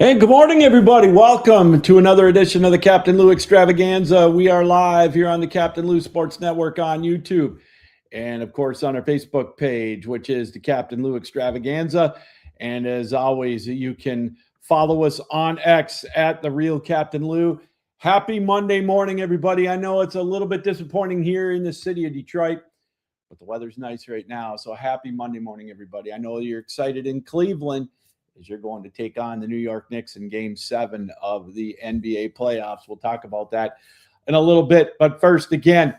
Hey, good morning, everybody. Welcome to another edition of the Captain Lou Extravaganza. We are live here on the Captain Lou Sports Network on YouTube and, of course, on our Facebook page, which is the Captain Lou Extravaganza. And as always, you can follow us on X at the Real Captain Lou. Happy Monday morning, everybody. I know it's a little bit disappointing here in the city of Detroit, but the weather's nice right now. So happy Monday morning, everybody. I know you're excited in Cleveland as you're going to take on the New York Knicks in Game 7 of the NBA playoffs. We'll talk about that in a little bit. But first, again,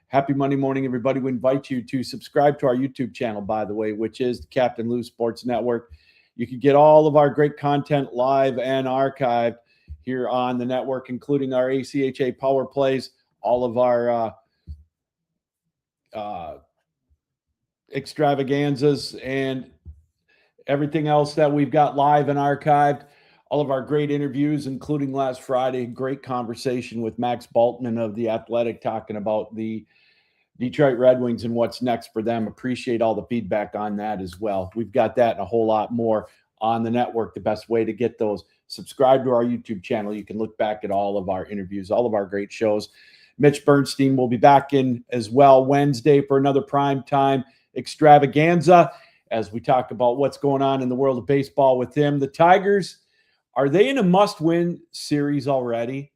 happy Monday morning, everybody. We invite you to subscribe to our YouTube channel, by the way, which is the Captain Lou Sports Network. You can get all of our great content live and archived here on the network, including our ACHA Power Plays, all of our extravaganzas, and everything else that we've got live and archived, all of our great interviews, including last Friday, great conversation with Max Bultman of The Athletic talking about the Detroit Red Wings and what's next for them. Appreciate all the feedback on that as well. We've got that and a whole lot more on the network. The best way to get those, subscribe to our YouTube channel. You can look back at all of our interviews, all of our great shows. Mitch Bernstein will be back in as well Wednesday for another primetime extravaganza, as we talk about what's going on in the world of baseball with him. The Tigers, are they in a must-win series already?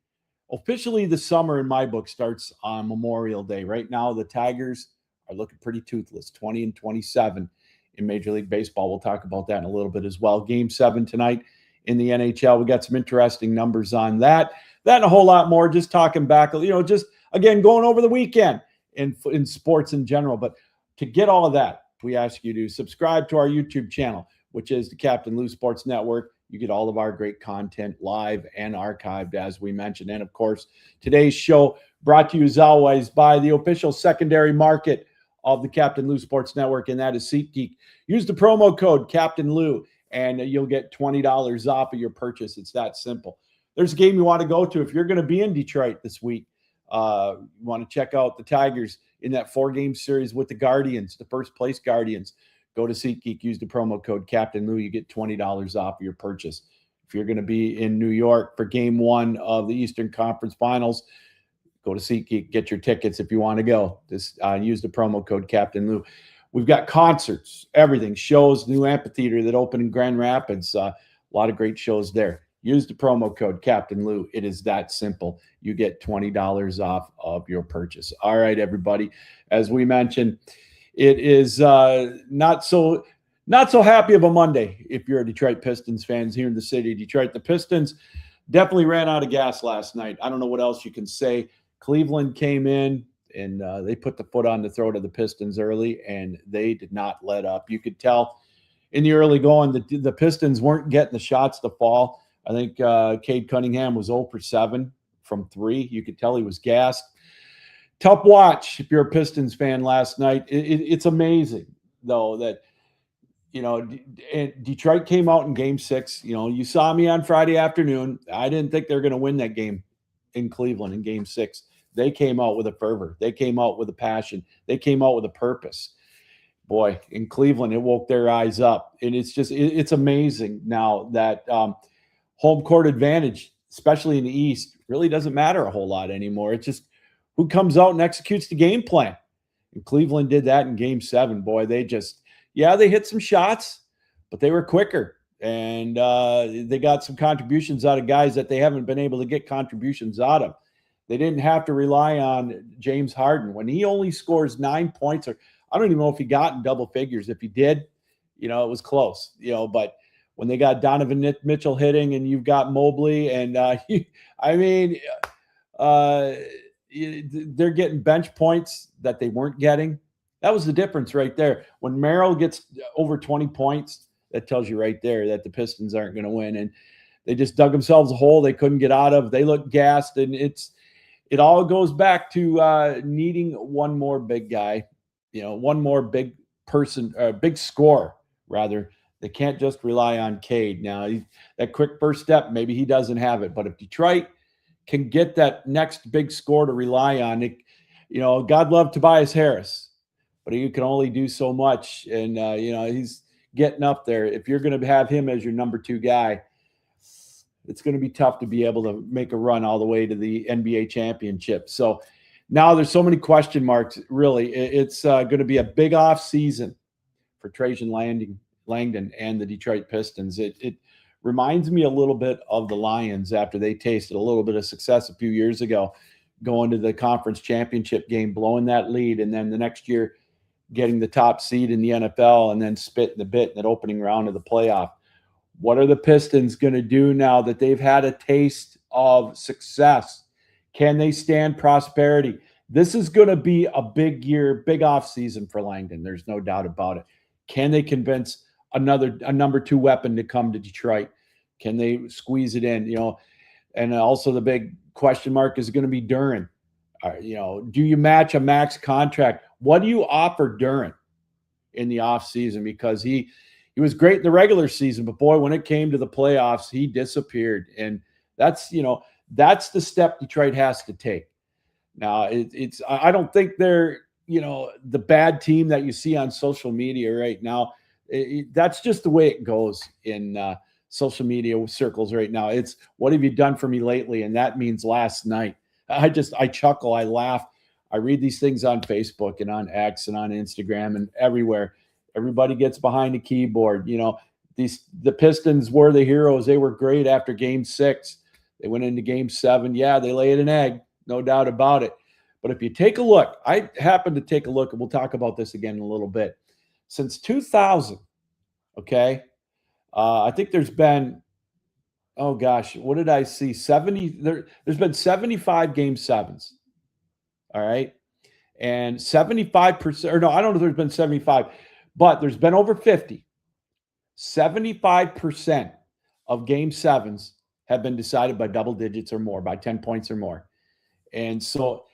Officially, the summer in my book starts on Memorial Day. Right now, the Tigers are looking pretty toothless, 20-27 in Major League Baseball. We'll talk about that in a little bit as well. Game 7 tonight in the NHL. We got some interesting numbers on that. That and a whole lot more, just talking back, just, again, going over the weekend in sports in general. But to get all of that, we ask you to subscribe to our YouTube channel, which is the Captain Lou Sports Network. You get all of our great content live and archived, as we mentioned. And, of course, today's show brought to you, as always, by the official secondary market of the Captain Lou Sports Network, and that is SeatGeek. Use the promo code Captain Lou, and you'll get $20 off of your purchase. It's that simple. There's a game you want to go to if you're going to be in Detroit this week. You want to check out the Tigers in that 4-game series with the Guardians, the first-place Guardians. Go to SeatGeek, use the promo code Captain Lou. You get $20 off your purchase. If you're going to be in New York for Game 1 of the Eastern Conference Finals, go to SeatGeek, get your tickets if you want to go. Just use the promo code Captain Lou. We've got concerts, everything, shows, new amphitheater that opened in Grand Rapids. A lot of great shows there. Use the promo code Captain Lou. It is that simple. You get $20 off of your purchase. All right, everybody. As we mentioned, it is not so happy of a Monday if you're a Detroit Pistons fans here in the city of Detroit. The Pistons definitely ran out of gas last night. I don't know what else you can say. Cleveland came in and they put the foot on the throat of the Pistons early, and they did not let up. You could tell in the early going that the Pistons weren't getting the shots to fall. I think Cade Cunningham was 0 for 7 from 3. You could tell he was gassed. Tough watch if you're a Pistons fan last night. It's amazing, though, that, Detroit came out in Game 6. You saw me on Friday afternoon. I didn't think they were going to win that game in Cleveland in Game 6. They came out with a fervor. They came out with a passion. They came out with a purpose. Boy, in Cleveland, it woke their eyes up. And it's amazing now that home court advantage, especially in the East, really doesn't matter a whole lot anymore. It's just who comes out and executes the game plan. And Cleveland did that in Game 7. Boy, they hit some shots, but they were quicker. And they got some contributions out of guys that they haven't been able to get contributions out of. They didn't have to rely on James Harden. When he only scores 9 points, or I don't even know if he got in double figures. If he did, it was close, but when they got Donovan Mitchell hitting and you've got Mobley and they're getting bench points that they weren't getting. That was the difference right there. When Merrill gets over 20 points, that tells you right there that the Pistons aren't going to win. And they just dug themselves a hole they couldn't get out of. They look gassed, and it all goes back to needing one more big guy, one more big person, big scorer, rather. They can't just rely on Cade. Now, that quick first step, maybe he doesn't have it. But if Detroit can get that next big score to rely on, it, God love Tobias Harris, but he can only do so much. And, he's getting up there. If you're going to have him as your number 2 guy, it's going to be tough to be able to make a run all the way to the NBA championship. So now there's so many question marks. Really, it's going to be a big off season for Trajan Langdon and the Detroit Pistons. It reminds me a little bit of the Lions after they tasted a little bit of success a few years ago, going to the conference championship game, blowing that lead, and then the next year getting the top seed in the NFL and then spitting the bit in that opening round of the playoff. What are the Pistons going to do now that they've had a taste of success? Can they stand prosperity? This is going to be a big year, big off season for Langdon. There's no doubt about it. Can they convince a number two weapon to come to Detroit? Can they squeeze it in? And also the big question mark is going to be Duren. Do you match a max contract? What do you offer Duren in the offseason? Because he was great in the regular season, but boy, when it came to the playoffs, he disappeared. And that's the step Detroit has to take. Now, I don't think they're, the bad team that you see on social media right now. That's just the way it goes in social media circles right now. It's, what have you done for me lately? And that means last night. I chuckle, I laugh. I read these things on Facebook and on X and on Instagram and everywhere. Everybody gets behind the keyboard. The Pistons were the heroes. They were great after Game 6. They went into Game 7. Yeah, they laid an egg, no doubt about it. But if you take a look, I happened to take a look, and we'll talk about this again in a little bit. Since 2000, okay, I think there's been, oh gosh, what did I see? 70. There's been 75 Game 7s. All right. And 75%, or no, I don't know if there's been 75, but there's been over 50. 75% of Game 7s have been decided by double digits or more, by 10 points or more. And so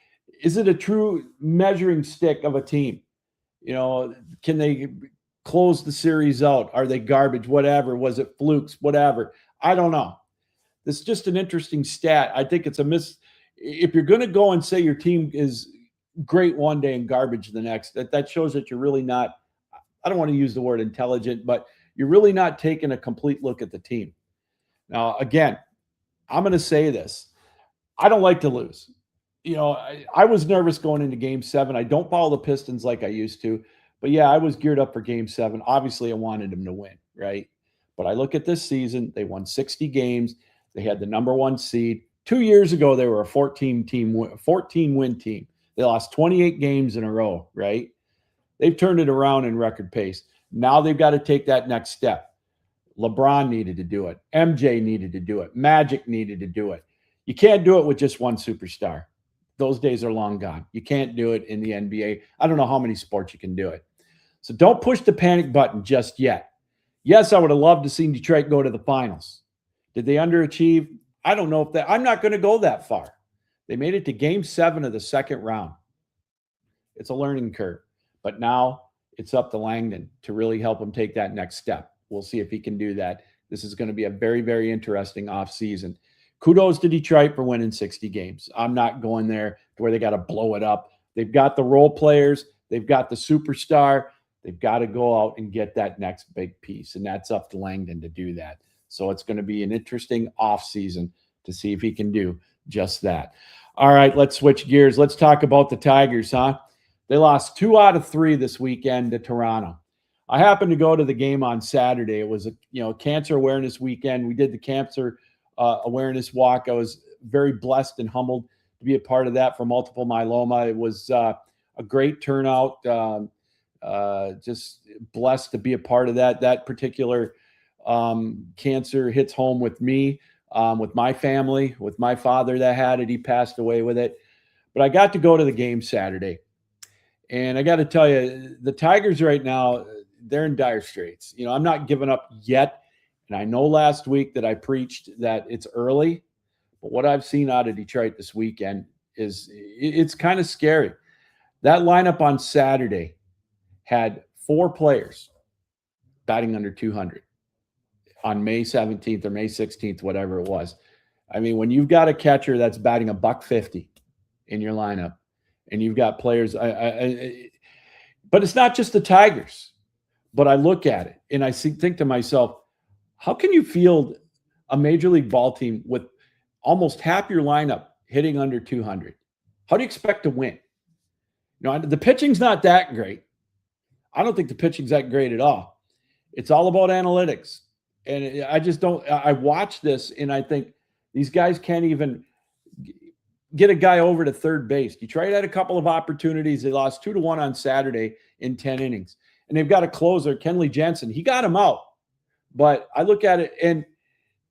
is it a true measuring stick of a team? Can they close the series out? Are they garbage? Whatever. Was it flukes? Whatever. I don't know. This is just an interesting stat. I think it's a miss. If you're going to go and say your team is great one day and garbage the next, that shows that you're really not, I don't want to use the word intelligent, but you're really not taking a complete look at the team. Now, again, I'm going to say this. I don't like to lose. I was nervous going into Game 7. I don't follow the Pistons like I used to. But, yeah, I was geared up for Game 7. Obviously, I wanted them to win, right? But I look at this season. They won 60 games. They had the number one seed. 2 years ago, they were a 14-win team. They lost 28 games in a row, right? They've turned it around in record pace. Now they've got to take that next step. LeBron needed to do it. MJ needed to do it. Magic needed to do it. You can't do it with just one superstar. Those days are long gone. You can't do it in the NBA. I don't know how many sports you can do it. So don't push the panic button just yet. Yes, I would have loved to see Detroit go to the finals. Did they underachieve? I don't know if that. I'm not going to go that far. They made it to Game 7 of the second round. It's a learning curve. But now it's up to Langdon to really help him take that next step. We'll see if he can do that. This is going to be a very, very interesting offseason. Kudos to Detroit for winning 60 games. I'm not going there to where they got to blow it up. They've got the role players. They've got the superstar. They've got to go out and get that next big piece, and that's up to Langdon to do that. So it's going to be an interesting offseason to see if he can do just that. All right, let's switch gears. Let's talk about the Tigers, huh? They lost 2 out of 3 this weekend to Toronto. I happened to go to the game on Saturday. It was a cancer awareness weekend. We did the cancer awareness walk. I was very blessed and humbled to be a part of that for multiple myeloma. It was a great turnout. Just blessed to be a part of that. That particular cancer hits home with me, with my family, with my father that had it. He passed away with it. But I got to go to the game Saturday. And I got to tell you, the Tigers right now, they're in dire straits. I'm not giving up yet. And I know last week that I preached that it's early, but what I've seen out of Detroit this weekend it's kind of scary. That lineup on Saturday had 4 players batting under 200 on May 17th or May 16th, whatever it was. I mean, when you've got a catcher that's batting $150 in your lineup, and you've got players, but it's not just the Tigers. But I look at it and I think to myself, how can you field a Major League ball team with almost half your lineup hitting under 200? How do you expect to win? The pitching's not that great. I don't think the pitching's that great at all. It's all about analytics. And I just don't – I watch this and I think these guys can't even get a guy over to third base. Detroit had a couple of opportunities. They lost 2-1 on Saturday in 10 innings. And they've got a closer, Kenley Jansen. He got him out. But I look at it and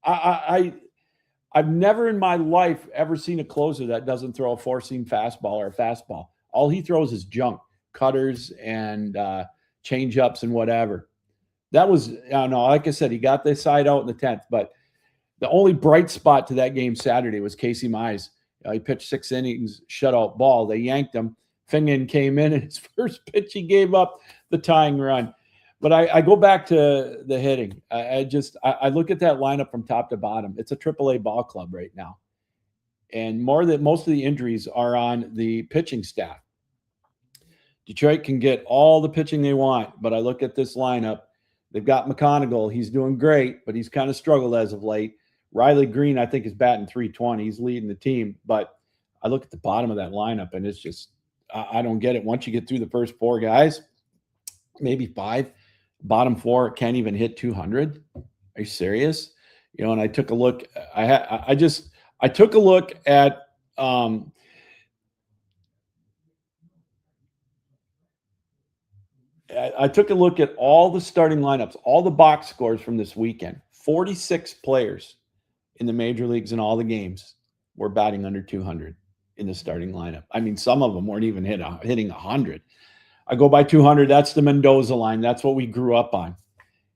I've never in my life ever seen a closer that doesn't throw a four-seam fastball or a fastball. All he throws is junk, cutters and change-ups and whatever. That was, I don't know, like I said, he got this side out in the 10th, but the only bright spot to that game Saturday was Casey Mize. He pitched 6 innings, shutout ball. They yanked him. Fingan came in, and his first pitch, he gave up the tying run. But I go back to the hitting. I look at that lineup from top to bottom. It's a AAA ball club right now. And most of the injuries are on the pitching staff. Detroit can get all the pitching they want, but I look at this lineup. They've got McConaughey. He's doing great, but he's kind of struggled as of late. Riley Green, I think, is batting .320. He's leading the team. But I look at the bottom of that lineup, and it's just I don't get it. Once you get through the first 4 guys, maybe 5, bottom 4 can't even hit 200. Are you serious? And I took a look. I took a look at I took a look at all the starting lineups, all the box scores from this weekend. 46 players in the major leagues in all the games were batting under 200 in the starting lineup. I mean, some of them weren't even hitting 100. I go by 200. That's the Mendoza line. That's what we grew up on.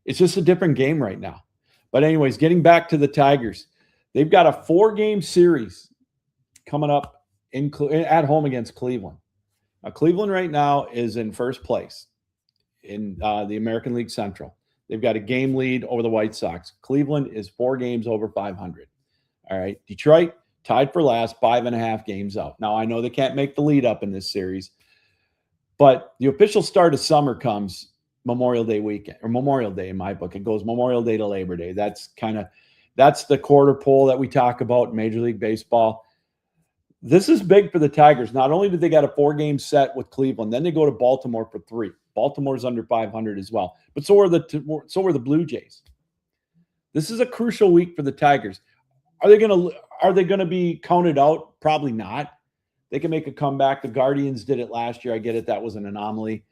It's just a different game right now. But anyways, getting back to the Tigers, they've got a 4-game series coming up at home against Cleveland. Now, Cleveland right now is in first place in the American League Central. They've got a game lead over the White Sox. Cleveland is 4 games over 500. All right. Detroit tied for last, 5.5 games out. Now, I know they can't make the lead up in this series, but the official start of summer comes Memorial Day weekend, or Memorial Day in my book. It goes Memorial Day to Labor Day. That's the quarter pole that we talk about in Major League Baseball. This is big for the Tigers. Not only did they got a 4-game set with Cleveland, then they go to Baltimore for 3. Baltimore's under 500 as well. But so are the Blue Jays. This is a crucial week for the Tigers. Are they going to be counted out? Probably not. They can make a comeback. The Guardians did it last year. I get it. That was an anomaly.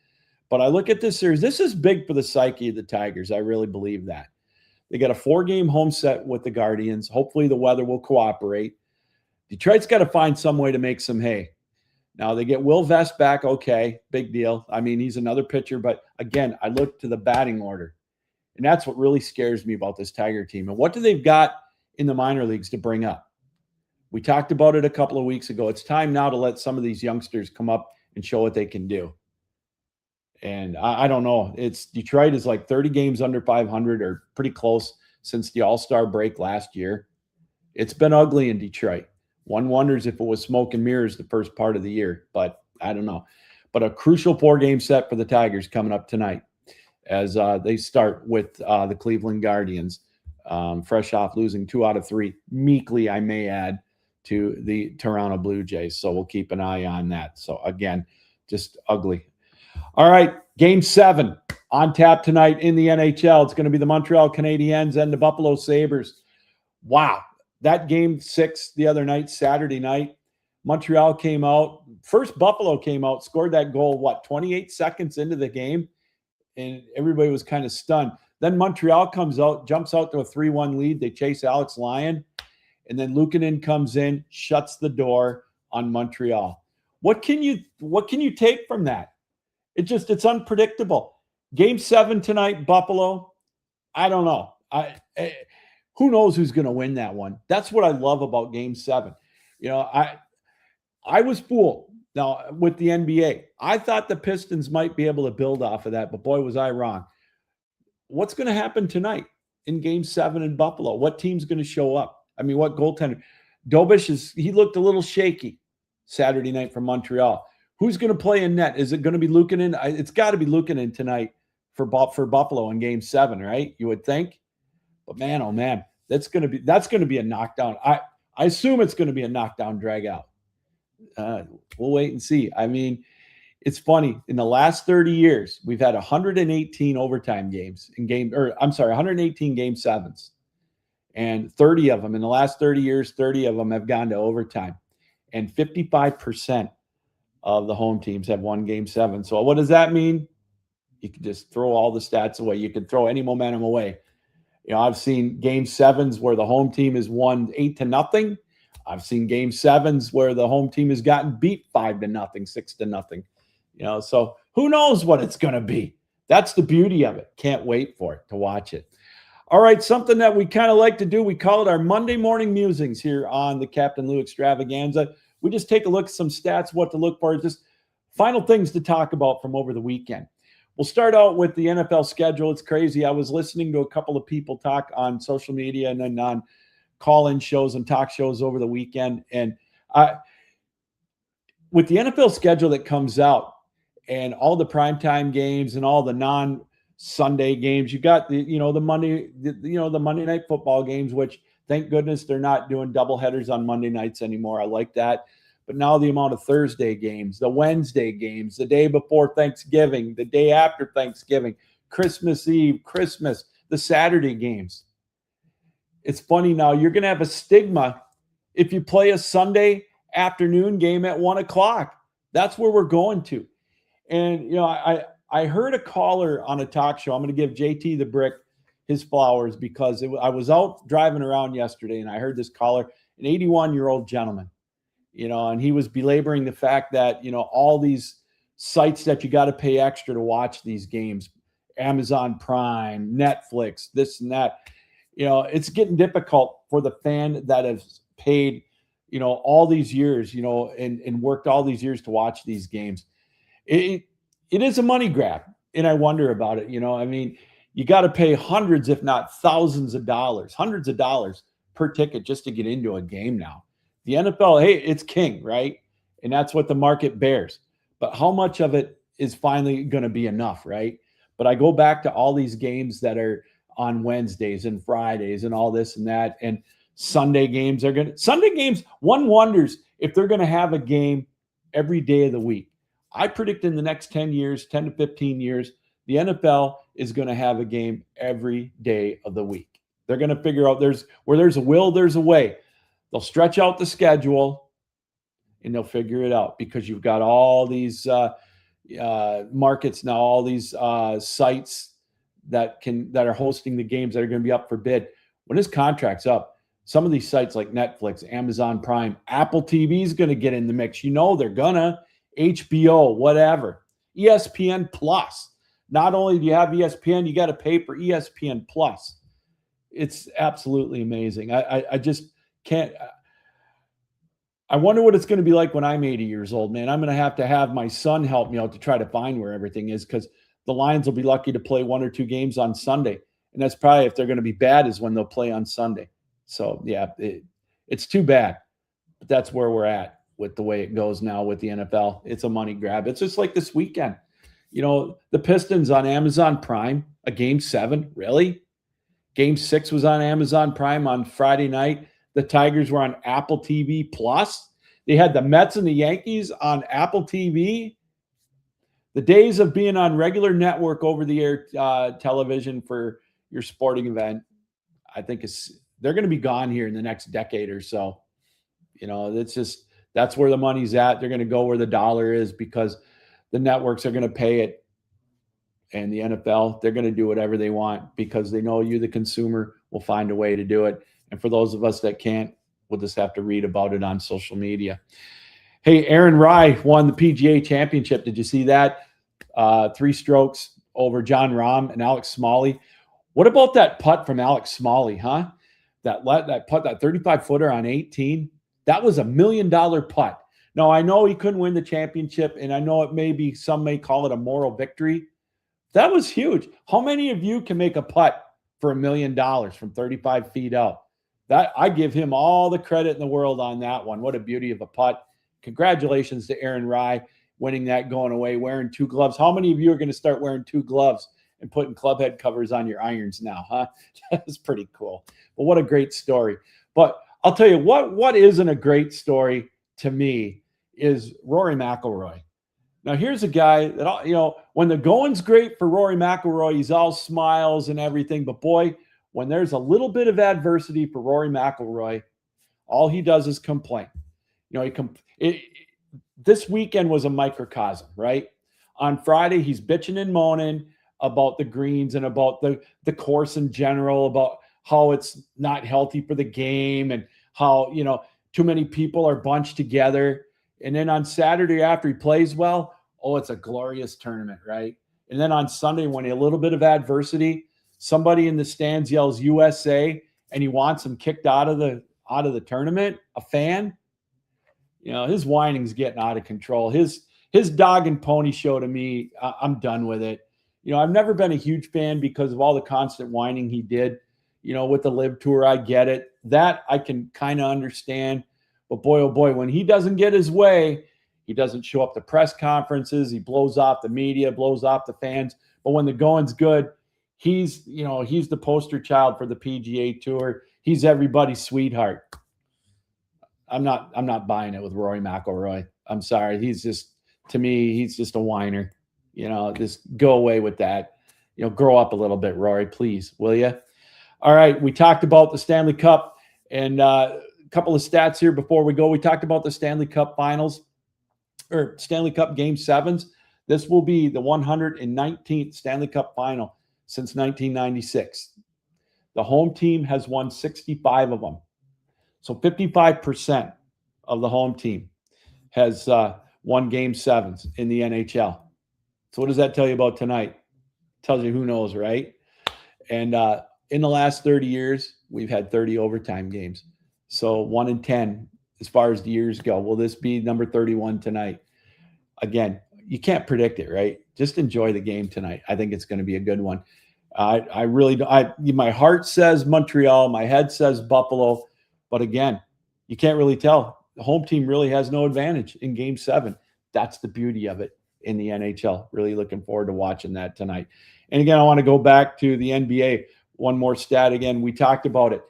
But I look at this series. This is big for the psyche of the Tigers. I really believe that. They got a 4-game home set with the Guardians. Hopefully the weather will cooperate. Detroit's got to find some way to make some hay. Now, they get Will Vest back. Okay, big deal. I mean, he's another pitcher. But, again, I look to the batting order. And that's what really scares me about this Tiger team. And what do they've got in the minor leagues to bring up? We talked about it a couple of weeks ago. It's time now to let some of these youngsters come up and show what they can do. And I don't know. Detroit is like 30 games under 500 or pretty close since the All-Star break last year. It's been ugly in Detroit. One wonders if it was smoke and mirrors the first part of the year, but I don't know. But a crucial 4-game set for the Tigers coming up tonight as they start with the Cleveland Guardians, fresh off losing 2 out of 3, meekly, I may add, to the Toronto Blue Jays. So we'll keep an eye on that. So, again, just ugly. All right, Game 7 on tap tonight in the NHL. It's going to be the Montreal Canadiens and the Buffalo Sabres. Wow. That Game 6 the other night, Saturday night, Montreal came out. First, Buffalo came out, scored that goal, 28 seconds into the game? And everybody was kind of stunned. Then Montreal comes out, jumps out to a 3-1 lead. They chase Alex Lyon. And then Luukkonen comes in, shuts the door on Montreal. What can you take from that? It's unpredictable. Game 7 tonight, Buffalo. I don't know. Who knows who's going to win that one? That's what I love about Game 7. I was fooled now with the NBA. I thought the Pistons might be able to build off of that, but boy, was I wrong. What's going to happen tonight in Game 7 in Buffalo? What team's going to show up? I mean, what goaltender? Dobish he looked a little shaky Saturday night for Montreal. Who's going to play in net? Is it going to be Luukkonen? It's got to be Luukkonen tonight for Buffalo in Game 7, right? You would think. But man, oh man, That's going to be a knockdown. I assume it's going to be a knockdown drag out. We'll wait and see. I mean, it's funny. In the last 30 years, we've had 118 overtime games 118 game sevens. And 30 of them in the last 30 years, 30 of them have gone to overtime. And 55% of the home teams have won game seven. So what does that mean? You can just throw all the stats away. You can throw any momentum away. I've seen game sevens where the home team has won 8-0. I've seen game sevens where the home team has gotten beat 5-0, 6-0. So who knows what it's going to be? That's the beauty of it. Can't wait for it to watch it. All right, something that we kind of like to do, we call it our Monday morning musings here on the Captain Lou Extravaganza. We just take a look at some stats, what to look for, just final things to talk about from over the weekend. We'll start out with the NFL schedule. It's crazy. I was listening to a couple of people talk on social media and then on call-in shows and talk shows over the weekend. And with the NFL schedule that comes out and all the primetime games and all the non-Sunday games, you got the Monday night football games, which thank goodness they're not doing double headers on Monday nights anymore. I like that. But now the amount of Thursday games, the Wednesday games, the day before Thanksgiving, the day after Thanksgiving, Christmas Eve, Christmas, the Saturday games. It's funny now, you're going to have a stigma if you play a Sunday afternoon game at 1:00. That's where we're going to. And, I heard a caller on a talk show. I'm going to give JT the Brick his flowers because I was out driving around yesterday and I heard this caller, an 81-year-old gentleman, and he was belaboring the fact that, all these sites that you got to pay extra to watch these games, Amazon Prime, Netflix, this and that, it's getting difficult for the fan that has paid, all these years, and worked all these years to watch these games. It is a money grab. And I wonder about it. I mean, you got to pay hundreds, if not thousands of dollars, hundreds of dollars per ticket just to get into a game now. The NFL, hey, it's king, right? And that's what the market bears. But how much of it is finally going to be enough, right? But I go back to all these games that are on Wednesdays and Fridays and all this and that. And Sunday games, one wonders if they're going to have a game every day of the week. I predict in the next 10 years, 10 to 15 years, the NFL is going to have a game every day of the week. They're going to figure out where there's a will, there's a way. They'll stretch out the schedule and they'll figure it out because you've got all these markets now, all these sites that are hosting the games that are going to be up for bid. When this contract's up, some of these sites like Netflix, Amazon Prime, Apple TV is going to get in the mix. They're gonna. HBO, whatever. ESPN Plus. Not only do you have ESPN, you got to pay for ESPN Plus. It's absolutely amazing. I just can't. I wonder what it's going to be like when I'm 80 years old, man. I'm going to have my son help me out to try to find where everything is because the Lions will be lucky to play 1 or 2 games on Sunday. And that's probably, if they're going to be bad, is when they'll play on Sunday. So, yeah, it's too bad. But that's where we're at with the way it goes now with the NFL. It's a money grab. It's just like this weekend. The Pistons on Amazon Prime, a game 7, really? Game 6 was on Amazon Prime on Friday night. The Tigers were on Apple TV Plus. They had the Mets and the Yankees on Apple TV. The days of being on regular network over-the-air television for your sporting event, I think they're going to be gone here in the next decade or so. That's where the money's at. They're going to go where the dollar is because the networks are going to pay it. And the NFL, they're going to do whatever they want because they know you, the consumer, will find a way to do it. And for those of us that can't, we'll just have to read about it on social media. Hey, Aaron Rai won the PGA Championship. Did you see that? 3 strokes over John Rahm and Alex Smalley. What about that putt from Alex Smalley, huh? That putt, that 35-footer on 18. That was $1 million putt. Now, I know he couldn't win the championship, and I know some may call it a moral victory. That was huge. How many of you can make a putt for $1 million from 35 feet out? I give him all the credit in the world on that one. What a beauty of a putt. Congratulations to Aaron Rai winning that, going away, wearing 2 gloves. How many of you are going to start wearing 2 gloves and putting club head covers on your irons now, huh? That's pretty cool. But what a great story. But I'll tell you what isn't a great story to me is Rory McIlroy. Now, here's a guy that, you know, when the going's great for Rory McIlroy, he's all smiles and everything. But boy, when there's a little bit of adversity for Rory McIlroy, all he does is complain. You know, this weekend was a microcosm, right? On Friday, he's bitching and moaning about the greens and about the course in general, about how it's not healthy for the game and how, you know, too many people are bunched together. And then on Saturday, after he plays well, oh, it's a glorious tournament, right? And then on Sunday, when a little bit of adversity, somebody in the stands yells USA and he wants him kicked out of the tournament, a fan, you know, his whining's getting out of control. His dog and pony show to me, I'm done with it. You know, I've never been a huge fan because of all the constant whining he did, you know, with the Live Tour. I get it. That I can kind of understand. But boy, oh boy, when he doesn't get his way, he doesn't show up to press conferences. He blows off the media, blows off the fans. But when the going's good, he's the poster child for the PGA Tour. He's everybody's sweetheart. I'm not buying it with Rory McIlroy. I'm sorry. He's just, to me, he's just a whiner. You know, just go away with that. You know, grow up a little bit, Rory, please, will you? All right, we talked about the Stanley Cup and a couple of stats here before we go. We talked about the Stanley Cup finals or Stanley Cup Game 7s. This will be the 119th Stanley Cup final since 1996. The home team has won 65 of them. So 55% of the home team has won Game 7s in the NHL. So what does that tell you about tonight? Tells you who knows, right? And in the last 30 years, we've had 30 overtime games. So 1 in 10 as far as the years go. Will this be number 31 tonight? Again, you can't predict it, right? Just enjoy the game tonight. I think it's going to be a good one. I really don't. My heart says Montreal. My head says Buffalo. But again, you can't really tell. The home team really has no advantage in Game 7. That's the beauty of it in the NHL. Really looking forward to watching that tonight. And again, I want to go back to the NBA. One more stat again. We talked about it.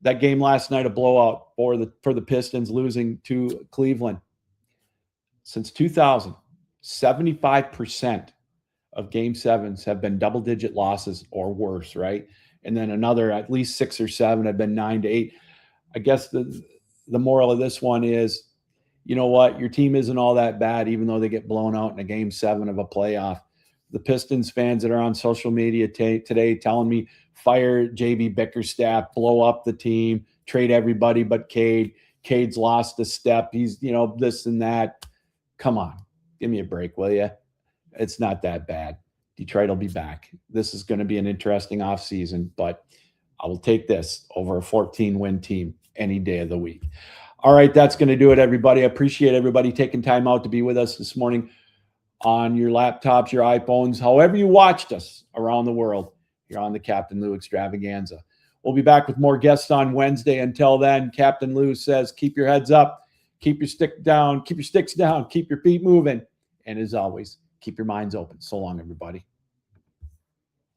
That game last night, a blowout for the Pistons losing to Cleveland. Since 2000, 75% of Game 7s have been double-digit losses or worse, right? And then another, at least 6 or 7 have been 9 to 8. I guess the moral of this one is, you know what? Your team isn't all that bad, even though they get blown out in a Game 7 of a playoff. The Pistons fans that are on social media today telling me fire JB Bickerstaff, blow up the team, trade everybody but Cade. Cade's lost a step. He's, you know, this and that. Come on. Give me a break, will you? It's not that bad. Detroit will be back. This is going to be an interesting offseason, but I will take this over a 14-win team any day of the week. All right, that's going to do it, everybody. I appreciate everybody taking time out to be with us this morning on your laptops, your iPhones, however you watched us around the world here on the Captain Lou Extravaganza. We'll be back with more guests on Wednesday. Until then, Captain Lou says, keep your heads up, keep your stick down, keep your sticks down, keep your feet moving, and as always, keep your minds open. So long, everybody.